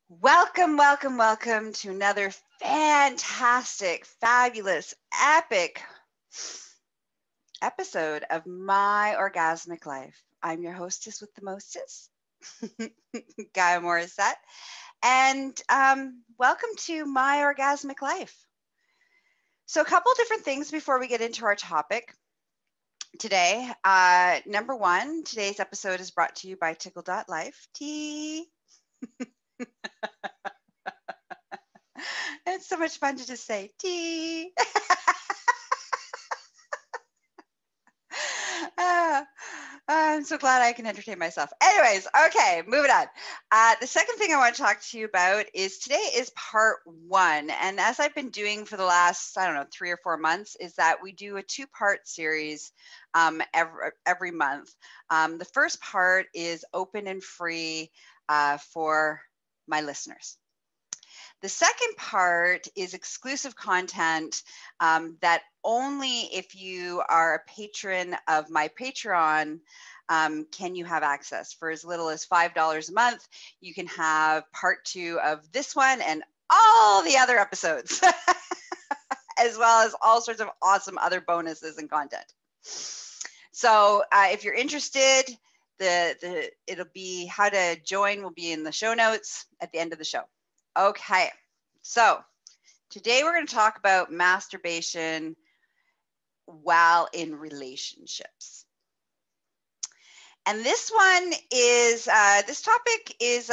Welcome, welcome, welcome to another fantastic, fabulous, epic episode of My Orgasmic Life. I'm your hostess with the mostest, Gaia Morrissette, and welcome to My Orgasmic Life. So, a couple different things before we get into our topic today. Number one, today's episode is brought to you by ticklelife. It's so much fun to just say tea. I'm so glad I can entertain myself. Anyways, okay, moving on. The second thing I want to talk to you about is today is part one. And as I've been doing for the last, 3 or 4 months, is that we do a two-part series every month. The first part is open and free for my listeners. The second part is exclusive content that only if you are a patron of my Patreon can you have access. For as little as $5 a month, you can have part two of this one and all the other episodes, as well as all sorts of awesome other bonuses and content. So if you're interested, it'll be how to join will be in the show notes at the end of the show. Okay, so today we're going to talk about masturbation while in relationships. And this one is, this topic is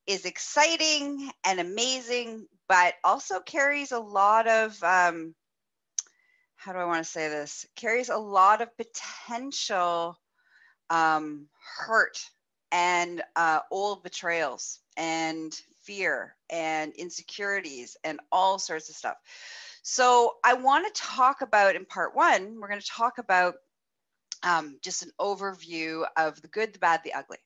exciting and amazing, but also carries a lot of, how do I want to say this? Carries a lot of potential hurt and old betrayals and fear and insecurities and all sorts of stuff. So I want to talk about, in part one, we're going to talk about just an overview of the good, the bad, the ugly.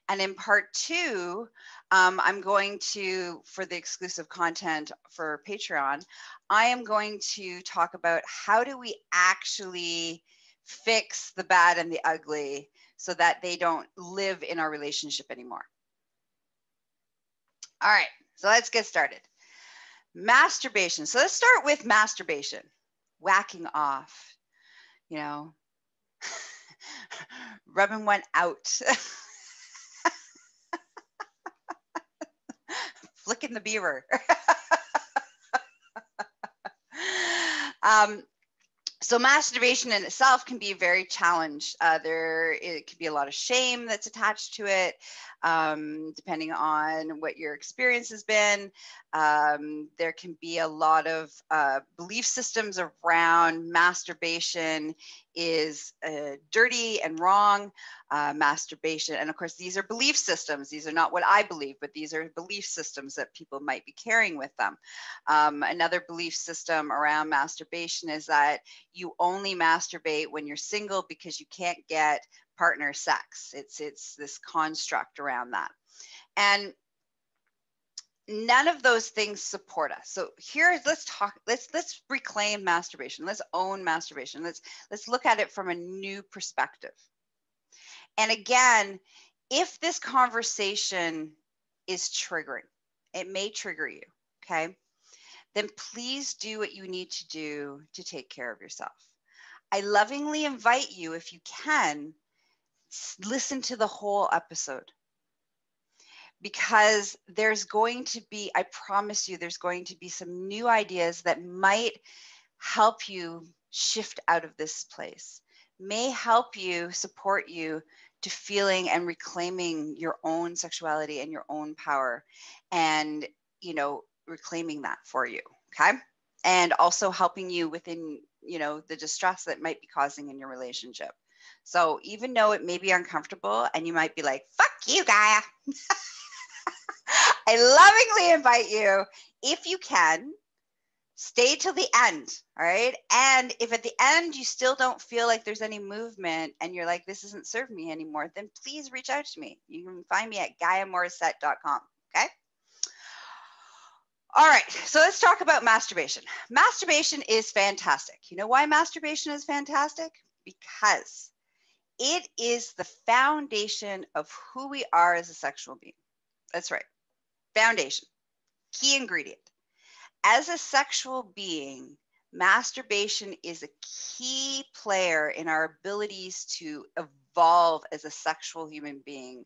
And in part two, I'm going to, for the exclusive content for Patreon, I am going to talk about how do we actually fix the bad and the ugly so that they don't live in our relationship anymore. All right, so let's get started. Masturbation. So let's start with masturbation. Whacking off, rubbing one out, flicking the beaver. So masturbation in itself can be very challenged. It can be a lot of shame that's attached to it, depending on what your experience has been. There can be a lot of belief systems around masturbation is dirty and wrong. Masturbation, and of course, these are belief systems. These are not what I believe, but these are belief systems that people might be carrying with them. Another belief system around masturbation is that you only masturbate when you're single because you can't get partner sex. It's this construct around that. And none of those things support us. So here, let's reclaim masturbation. Let's own masturbation. Let's look at it from a new perspective. And again, if this conversation is triggering, it may trigger you, okay? Then please do what you need to do to take care of yourself. I lovingly invite you, if you can, listen to the whole episode. Because there's going to be, I promise you, there's going to be some new ideas that might help you shift out of this place, may help you, support you to feeling and reclaiming your own sexuality and your own power and, reclaiming that for you, okay? And also helping you within, the distress that might be causing in your relationship. So even though it may be uncomfortable and you might be like, fuck you, Gaia. I lovingly invite you, if you can, stay till the end, all right? And if at the end you still don't feel like there's any movement and you're like, this isn't serving me anymore, then please reach out to me. You can find me at GaiaMorrissette.com, okay? All right, so let's talk about masturbation. Masturbation is fantastic. You know why masturbation is fantastic? Because it is the foundation of who we are as a sexual being. That's right. Foundation, key ingredient. As a sexual being, masturbation is a key player in our abilities to evolve as a sexual human being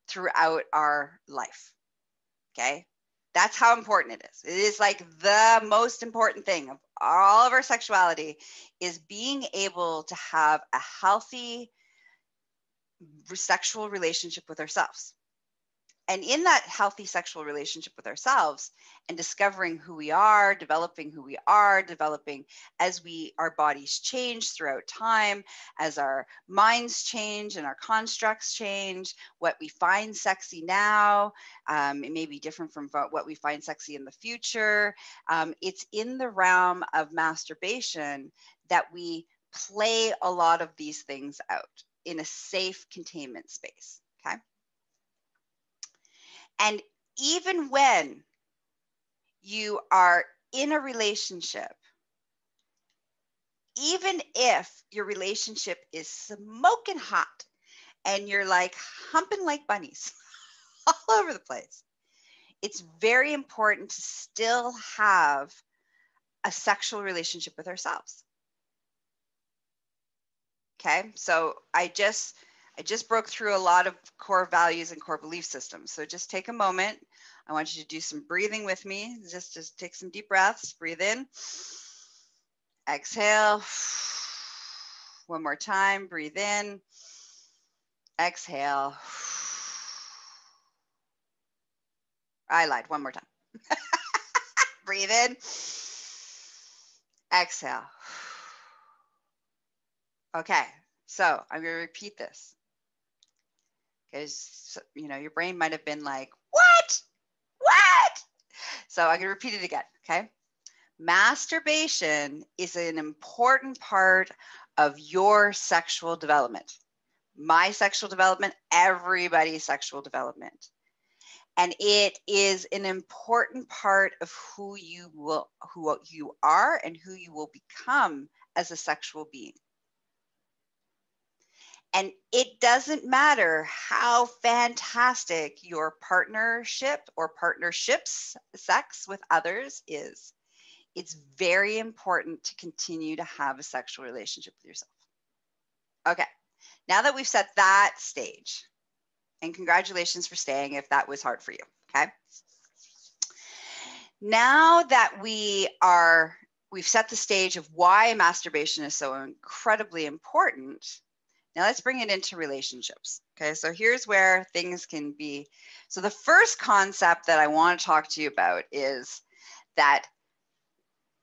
throughout our life. Okay. That's how important it is. It is like the most important thing of all of our sexuality is being able to have a healthy sexual relationship with ourselves. And in that healthy sexual relationship with ourselves and discovering who we are, developing as our bodies change throughout time, as our minds change and our constructs change, what we find sexy now, it may be different from what we find sexy in the future. It's in the realm of masturbation that we play a lot of these things out in a safe containment space, okay? And even when you are in a relationship, even if your relationship is smoking hot and you're like humping like bunnies all over the place, it's very important to still have a sexual relationship with ourselves. Okay, so I just broke through a lot of core values and core belief systems. So just take a moment. I want you to do some breathing with me. Just take some deep breaths. Breathe in. Exhale. One more time. Breathe in. Exhale. I lied. One more time. Breathe in. Exhale. Okay, so I'm going to repeat this because, you know, your brain might have been like, what? So I'm going to repeat it again, okay? Masturbation is an important part of your sexual development. My sexual development, everybody's sexual development. And it is an important part of who you are and who you will become as a sexual being. And it doesn't matter how fantastic your partnership or partnerships, sex with others is. It's very important to continue to have a sexual relationship with yourself. Okay, now that we've set that stage, and congratulations for staying if that was hard for you, okay? Now that we've set the stage of why masturbation is so incredibly important, now let's bring it into relationships. Okay, so here's where things can be. So the first concept that I want to talk to you about is that,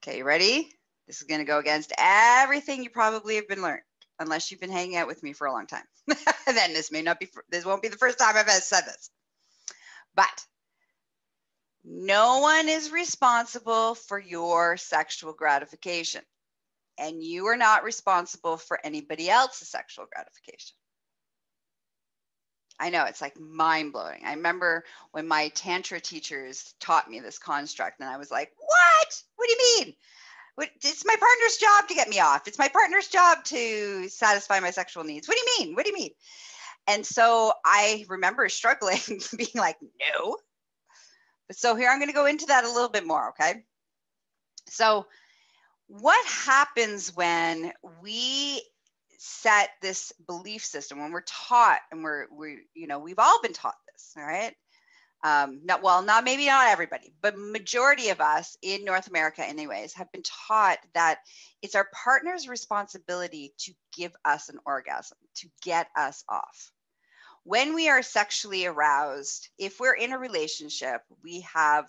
okay, you ready? This is going to go against everything you probably have been learned, unless you've been hanging out with me for a long time. Then this won't be the first time I've said this. But no one is responsible for your sexual gratification. And you are not responsible for anybody else's sexual gratification. I know, it's like mind-blowing. I remember when my Tantra teachers taught me this construct, and I was like, what? What do you mean? It's my partner's job to get me off. It's my partner's job to satisfy my sexual needs. What do you mean? What do you mean? And so I remember struggling, being like, no. So here I'm going to go into that a little bit more, okay? So what happens when we set this belief system, when we're taught, and we've all been taught this, all right? Maybe not everybody, but majority of us in North America anyways, have been taught that it's our partner's responsibility to give us an orgasm, to get us off. When we are sexually aroused, if we're in a relationship, we have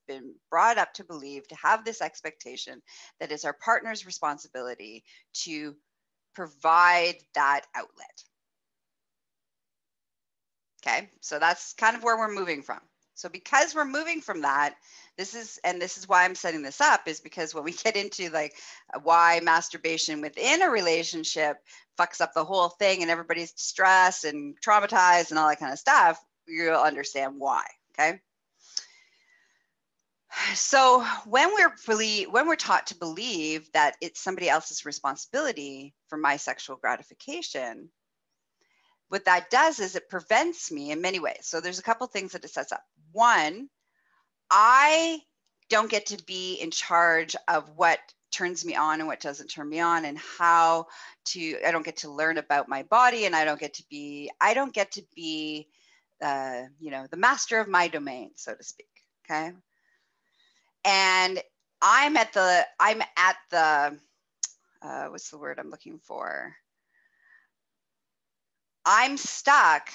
been brought up to believe, to have this expectation that it's our partner's responsibility to provide that outlet. Okay, so that's kind of where we're moving from. So because we're moving from that, this is why I'm setting this up, is because when we get into like why masturbation within a relationship fucks up the whole thing and everybody's distressed and traumatized and all that kind of stuff, you'll understand why, okay? So when we're taught to believe that it's somebody else's responsibility for my sexual gratification, what that does is it prevents me in many ways. So there's a couple things that it sets up. One, I don't get to be in charge of what turns me on and what doesn't turn me on, and I don't get to learn about my body, and I don't get to be the master of my domain, so to speak. Okay. And I'm at the what's the word I'm looking for? I'm stuck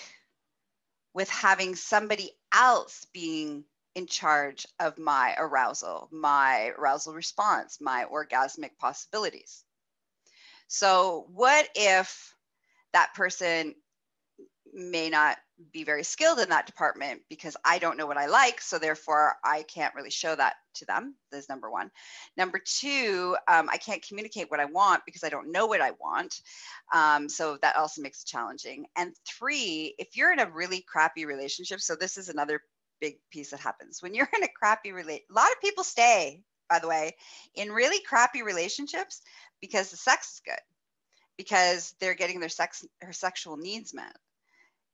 with having somebody else being in charge of my arousal response, my orgasmic possibilities. So what if that person may not be very skilled in that department because I don't know what I like, so therefore I can't really show that to them. That's number one. Number two, I can't communicate what I want because I don't know what I want. So that also makes it challenging. And three, if you're in a really crappy relationship, so this is another big piece that happens when you're in a crappy relationship. A lot of people stay, by the way, in really crappy relationships because the sex is good, because they're getting their sexual needs met.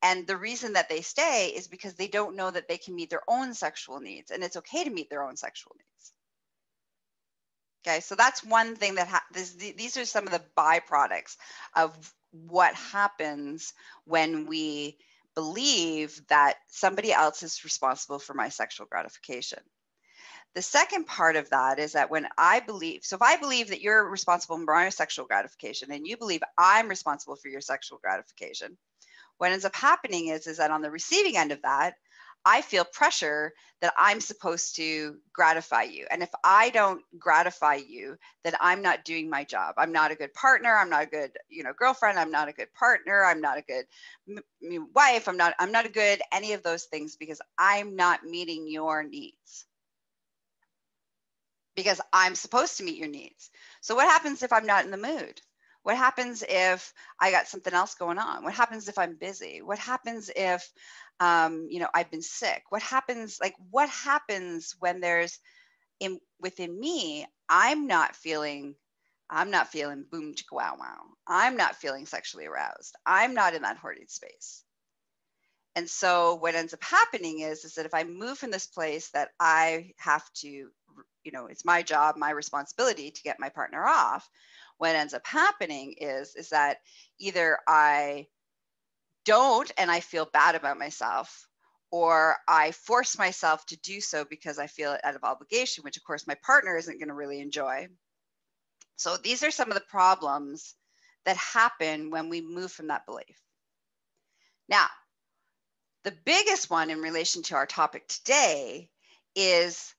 And the reason that they stay is because they don't know that they can meet their own sexual needs, and it's okay to meet their own sexual needs. Okay, so that's one thing that these are some of the byproducts of what happens when we believe that somebody else is responsible for my sexual gratification. The second part of that is that if I believe that you're responsible for my sexual gratification and you believe I'm responsible for your sexual gratification, what ends up happening is that on the receiving end of that, I feel pressure that I'm supposed to gratify you. And if I don't gratify you, then I'm not doing my job. I'm not a good partner. I'm not a good, girlfriend. I'm not a good partner. I'm not a good wife. I'm not a good any of those things because I'm not meeting your needs. Because I'm supposed to meet your needs. So what happens if I'm not in the mood? What happens if I got something else going on? What happens if I'm busy? What happens if, I've been sick? What happens when there's within me, I'm not feeling boom chicka wow wow. I'm not feeling sexually aroused. I'm not in that horny space. And so what ends up happening is that if I move from this place that I have to, it's my job, my responsibility to get my partner off, what ends up happening is that either I don't and I feel bad about myself, or I force myself to do so because I feel it out of obligation, which of course my partner isn't going to really enjoy. So these are some of the problems that happen when we move from that belief. Now, the biggest one in relation to our topic today is,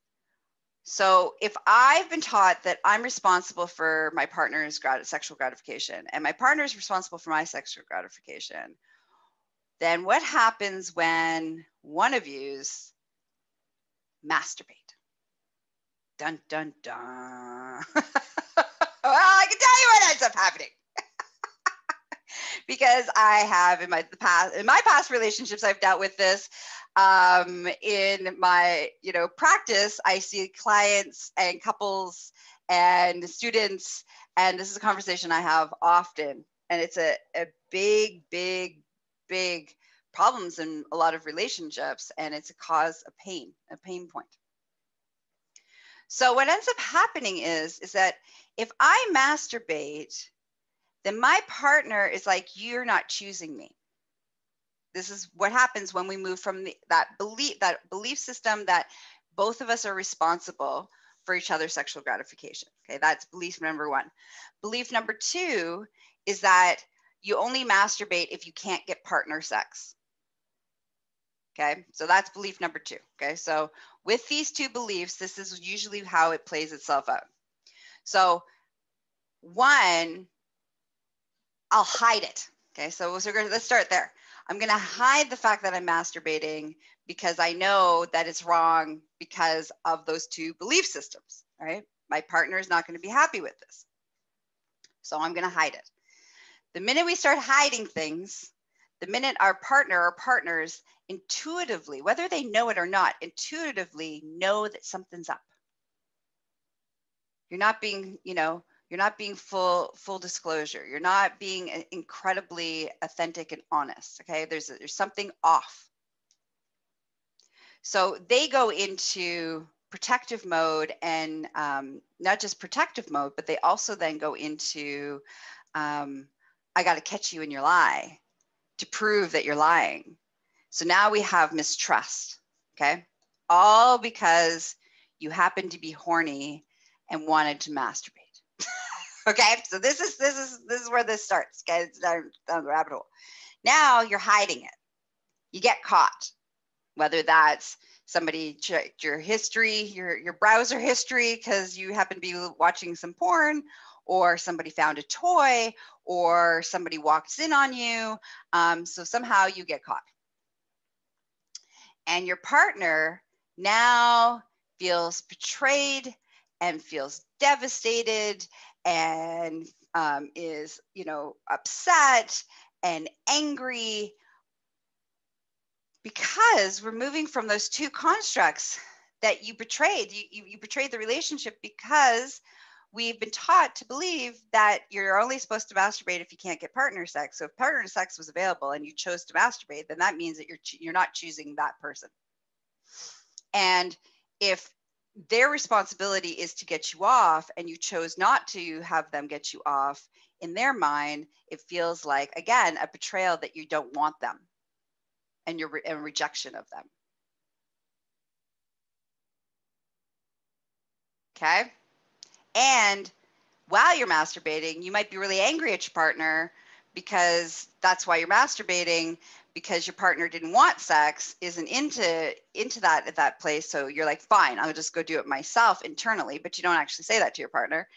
so if I've been taught that I'm responsible for my partner's sexual gratification and my partner is responsible for my sexual gratification, then what happens when one of you's masturbate? Dun, dun, dun. Well, I can tell you what ends up happening. Because I have in my past relationships, I've dealt with this. In my practice, I see clients and couples and students, and this is a conversation I have often, and it's a big problems in a lot of relationships, and it's a cause of pain, a pain point. So what ends up happening is that if I masturbate, then my partner is like, you're not choosing me. This is what happens when we move from that belief system that both of us are responsible for each other's sexual gratification. Okay, that's belief number one. Belief number two is that you only masturbate if you can't get partner sex. Okay, so that's belief number two. Okay, so with these two beliefs, this is usually how it plays itself out. So one, I'll hide it. Okay, so let's start there. I'm going to hide the fact that I'm masturbating because I know that it's wrong because of those two belief systems, right? My partner is not going to be happy with this. So I'm going to hide it. The minute we start hiding things, the minute our partner or partners intuitively, whether they know it or not, intuitively know that something's up. You're not being, You're not being full disclosure. You're not being incredibly authentic and honest. Okay, there's something off. So they go into protective mode, and not just protective mode, but they also then go into I got to catch you in your lie to prove that you're lying. So now we have mistrust. Okay, all because you happen to be horny and wanted to masturbate. Okay, so this is where this starts. Okay, it's down the rabbit hole. Now you're hiding it. You get caught, whether that's somebody checked your history, your browser history, because you happen to be watching some porn, or somebody found a toy, or somebody walks in on you. So somehow you get caught. And your partner now feels betrayed and feels devastated and is, upset and angry, because we're moving from those two constructs that you betrayed. You betrayed the relationship because we've been taught to believe that you're only supposed to masturbate if you can't get partner sex. So if partner sex was available and you chose to masturbate, then that means that you're not choosing that person. And if their responsibility is to get you off and you chose not to have them get you off, in their mind, it feels like, again, a betrayal that you don't want them, and your rejection of them. Okay. And while you're masturbating, you might be really angry at your partner, because that's why you're masturbating, because your partner didn't want sex, isn't into that at that place. So you're like, fine, I'll just go do it myself internally, but you don't actually say that to your partner.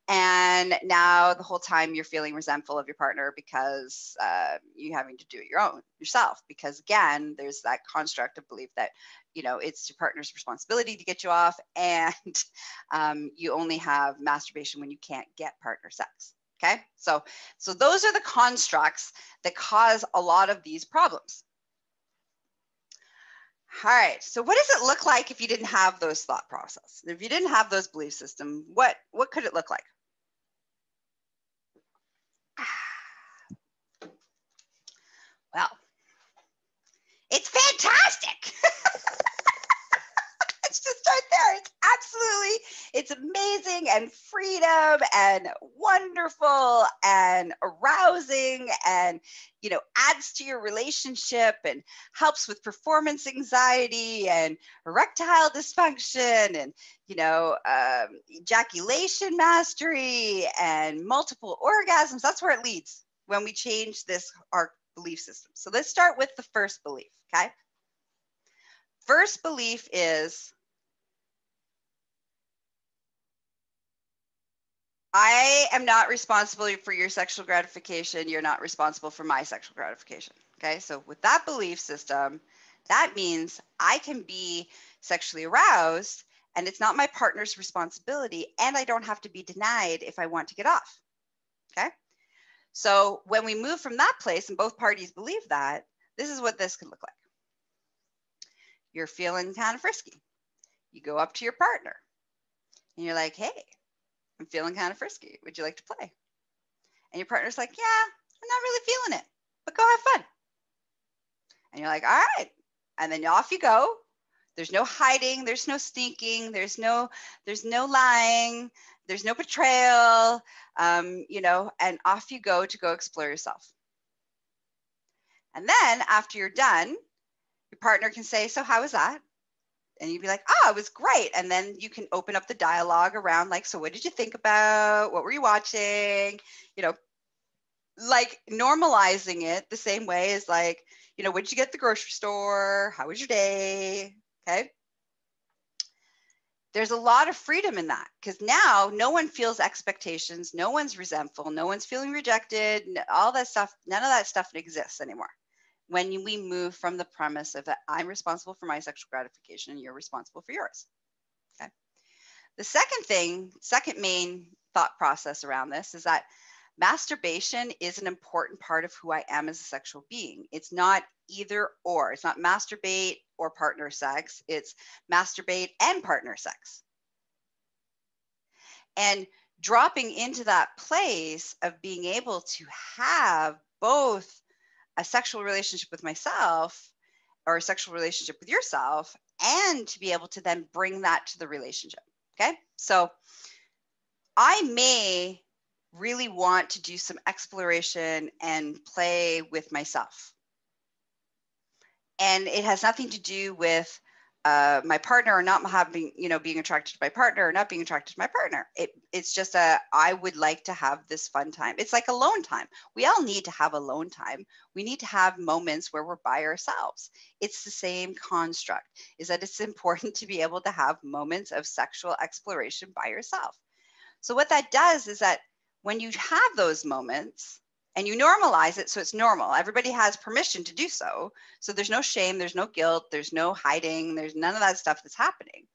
And now the whole time you're feeling resentful of your partner because you're having to do it yourself, because again, there's that construct of belief that, it's your partner's responsibility to get you off, and you only have masturbation when you can't get partner sex. Okay, so those are the constructs that cause a lot of these problems. All right, so what does it look like if you didn't have those thought process? If you didn't have those belief systems, what could it look like? Well, it's fantastic. Let's just start there. It's amazing and freedom and wonderful and arousing, and adds to your relationship and helps with performance anxiety and erectile dysfunction and ejaculation mastery and multiple orgasms. That's where it leads when we change our belief system. So let's start with the first belief. Okay, first belief is, I am not responsible for your sexual gratification. You're not responsible for my sexual gratification. Okay, so with that belief system, that means I can be sexually aroused and it's not my partner's responsibility, and I don't have to be denied if I want to get off. Okay, so when we move from that place and both parties believe that, this is what this could look like. You're feeling kind of frisky. You go up to your partner and you're like, hey, I'm feeling kind of frisky. Would you like to play? And your partner's like, yeah, I'm not really feeling it, but go have fun. And you're like, all right. And then off you go. There's no hiding. There's no sneaking. There's no lying. There's no betrayal, and off you go to go explore yourself. And then after you're done, your partner can say, so how was that? And you'd be like, oh, it was great. And then you can open up the dialogue around like, so what did you think about? What were you watching? Like normalizing it the same way as like, what did you get at the grocery store? How was your day? Okay. There's a lot of freedom in that, because now no one feels expectations. No one's resentful. No one's feeling rejected. All that stuff, none of that stuff exists anymore. When we move from the premise of that I'm responsible for my sexual gratification and you're responsible for yours. Okay. The second main thought process around this is that masturbation is an important part of who I am as a sexual being. It's not either or. It's not masturbate or partner sex. It's masturbate and partner sex. And dropping into that place of being able to have both a sexual relationship with myself or a sexual relationship with yourself, and to be able to then bring that to the relationship. Okay. So I may really want to do some exploration and play with myself. And it has nothing to do with my partner or not having, being attracted to my partner or not being attracted to my partner. It's just I would like to have this fun time. It's like alone time. We all need to have alone time. We need to have moments where we're by ourselves. It's the same construct, is that it's important to be able to have moments of sexual exploration by yourself. So what that does is that when you have those moments, and you normalize it, so it's normal. Everybody has permission to do so. So there's no shame, there's no guilt, there's no hiding, there's none of that stuff that's happening.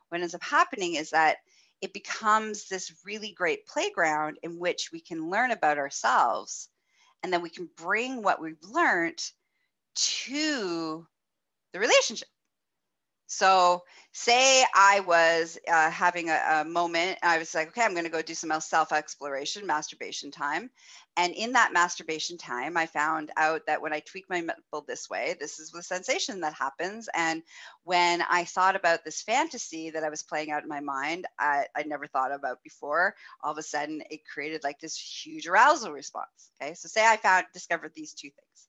What ends up happening is that it becomes this really great playground in which we can learn about ourselves, and then we can bring what we've learned to the relationship. So say I was having a moment, I was like, okay, I'm going to go do some self-exploration, masturbation time. And in that masturbation time, I found out that when I tweak my nipple this way, this is the sensation that happens. And when I thought about this fantasy that I was playing out in my mind, I never thought about before, all of a sudden it created like this huge arousal response. Okay, so say I discovered these two things.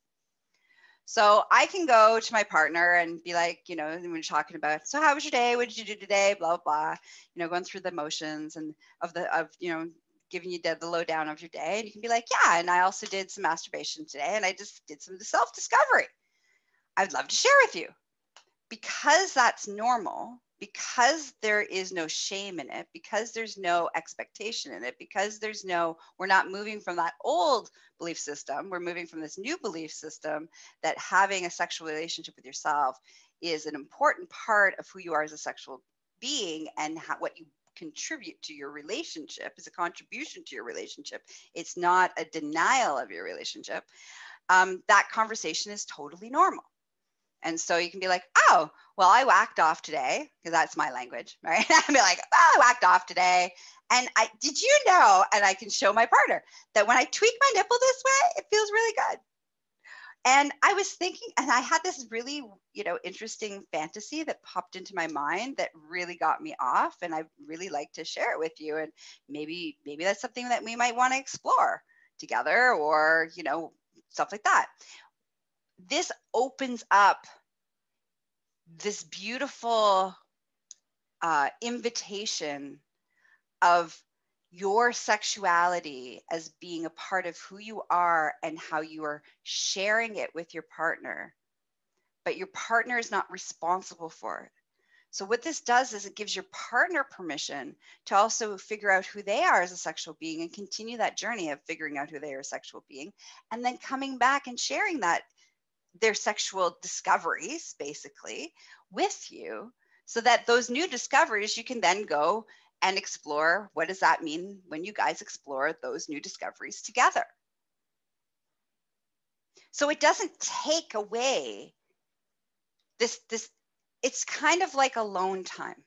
So I can go to my partner and be like, when we're talking about, so how was your day? What did you do today? Blah, blah, blah, going through the motions and giving you the lowdown of your day. And you can be like, yeah, and I also did some masturbation today, and I just did some self-discovery. I'd love to share with you. Because that's normal, because there is no shame in it, because there's no expectation in it, because we're not moving from that old belief system, we're moving from this new belief system that having a sexual relationship with yourself is an important part of who you are as a sexual being, and what you contribute to your relationship is a contribution to your relationship. It's not a denial of your relationship. That conversation is totally normal. And so you can be like, oh, well, I whacked off today, because that's my language, right? I'd be like, oh, I whacked off today. And did you know, and I can show my partner that when I tweak my nipple this way, it feels really good. And I was thinking, and I had this really, interesting fantasy that popped into my mind that really got me off. And I really like to share it with you. And maybe that's something that we might want to explore together, or, stuff like that. This opens up this beautiful invitation of your sexuality as being a part of who you are and how you are sharing it with your partner, but your partner is not responsible for it. So what this does is it gives your partner permission to also figure out who they are as a sexual being and continue that journey of figuring out who they are as a sexual being, and then coming back and sharing their sexual discoveries basically with you, so that those new discoveries, you can then go and explore, what does that mean when you guys explore those new discoveries together? So it doesn't take away this, it's kind of like alone time.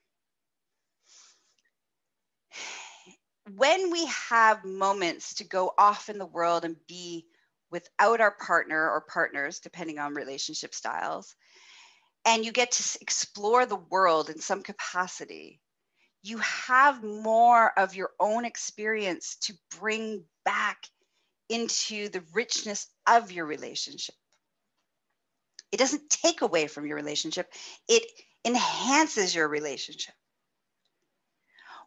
When we have moments to go off in the world and be without our partner or partners, depending on relationship styles, and you get to explore the world in some capacity, you have more of your own experience to bring back into the richness of your relationship. It doesn't take away from your relationship, it enhances your relationship.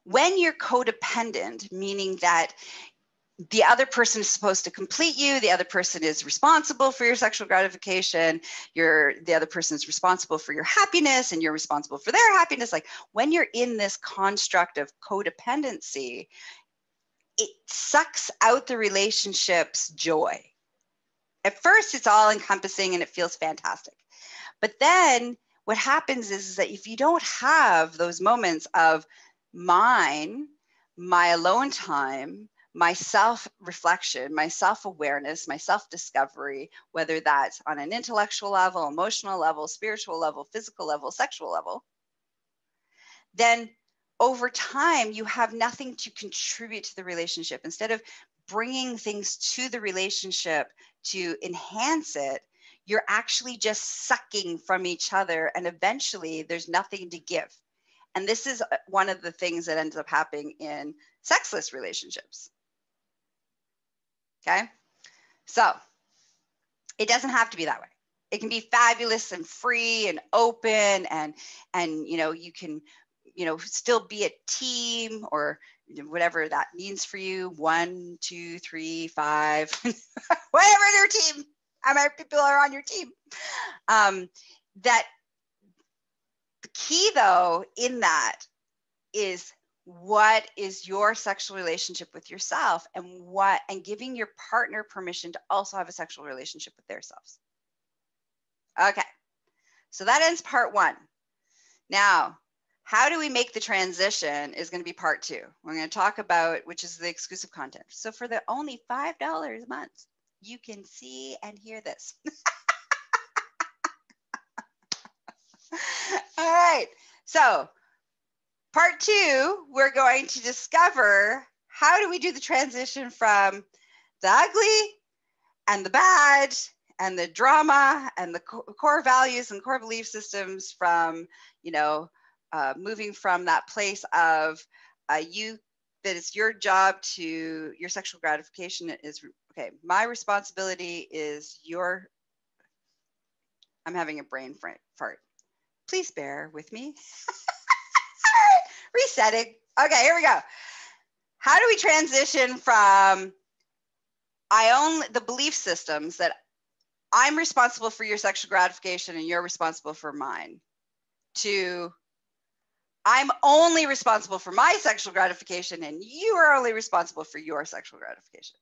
When you're codependent, meaning that the other person is supposed to complete you, the other person is responsible for your sexual gratification, the other person is responsible for your happiness, and you're responsible for their happiness. Like when you're in this construct of codependency, it sucks out the relationship's joy. At first, it's all encompassing and it feels fantastic. But then what happens is that if you don't have those moments of my alone time, my self-reflection, my self-awareness, my self-discovery, whether that's on an intellectual level, emotional level, spiritual level, physical level, sexual level, then over time, you have nothing to contribute to the relationship. Instead of bringing things to the relationship to enhance it, you're actually just sucking from each other, and eventually there's nothing to give. And this is one of the things that ends up happening in sexless relationships. Okay? So it doesn't have to be that way. It can be fabulous and free and open, and you know, you can, you know, still be a team, or whatever that means for you. 1, 2, 3, 5, whatever their team. How many people are on your team? That the key, though, in that is, what is your sexual relationship with yourself, and giving your partner permission to also have a sexual relationship with themselves. Okay, so that ends part 1. Now, how do we make the transition is going to be part 2. We're going to talk about, which is the exclusive content. So for the only $5 a month, you can see and hear this. All right, so part 2, we're going to discover, how do we do the transition from the ugly and the bad and the drama and the core values and core belief systems, from, you know, moving from that place of that it's your job to, your sexual gratification is, okay, my responsibility is your, I'm having a brain fart. Please bear with me. Resetting. Okay, here we go. How do we transition from, I own the belief systems that I'm responsible for your sexual gratification and you're responsible for mine, to I'm only responsible for my sexual gratification and you are only responsible for your sexual gratification?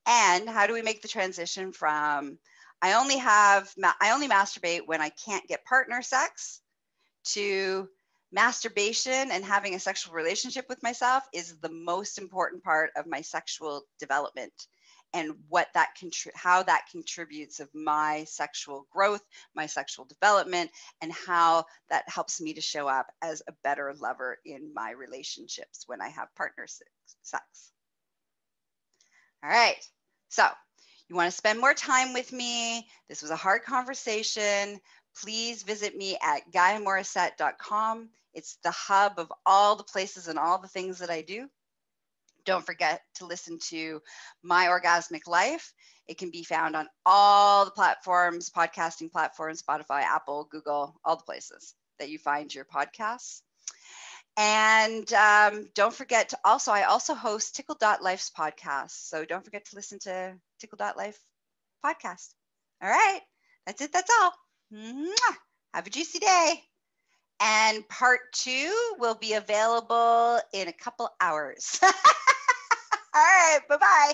And how do we make the transition from, I only masturbate when I can't get partner sex, to masturbation and having a sexual relationship with myself is the most important part of my sexual development, and what that how that contributes of my sexual growth, my sexual development, and how that helps me to show up as a better lover in my relationships when I have partner sex. All right, so you want to spend more time with me. This was a hard conversation. Please visit me at GaiaMorrissette.com. It's the hub of all the places and all the things that I do. Don't forget to listen to My Orgasmic Life. It can be found on all the platforms, podcasting platforms, Spotify, Apple, Google, all the places that you find your podcasts. And don't forget to I also host Tickle.life's podcast. So don't forget to listen to Tickle.life podcast. All right, that's it. That's all. Mwah! Have a juicy day. And part 2 will be available in a couple hours. All right, bye-bye.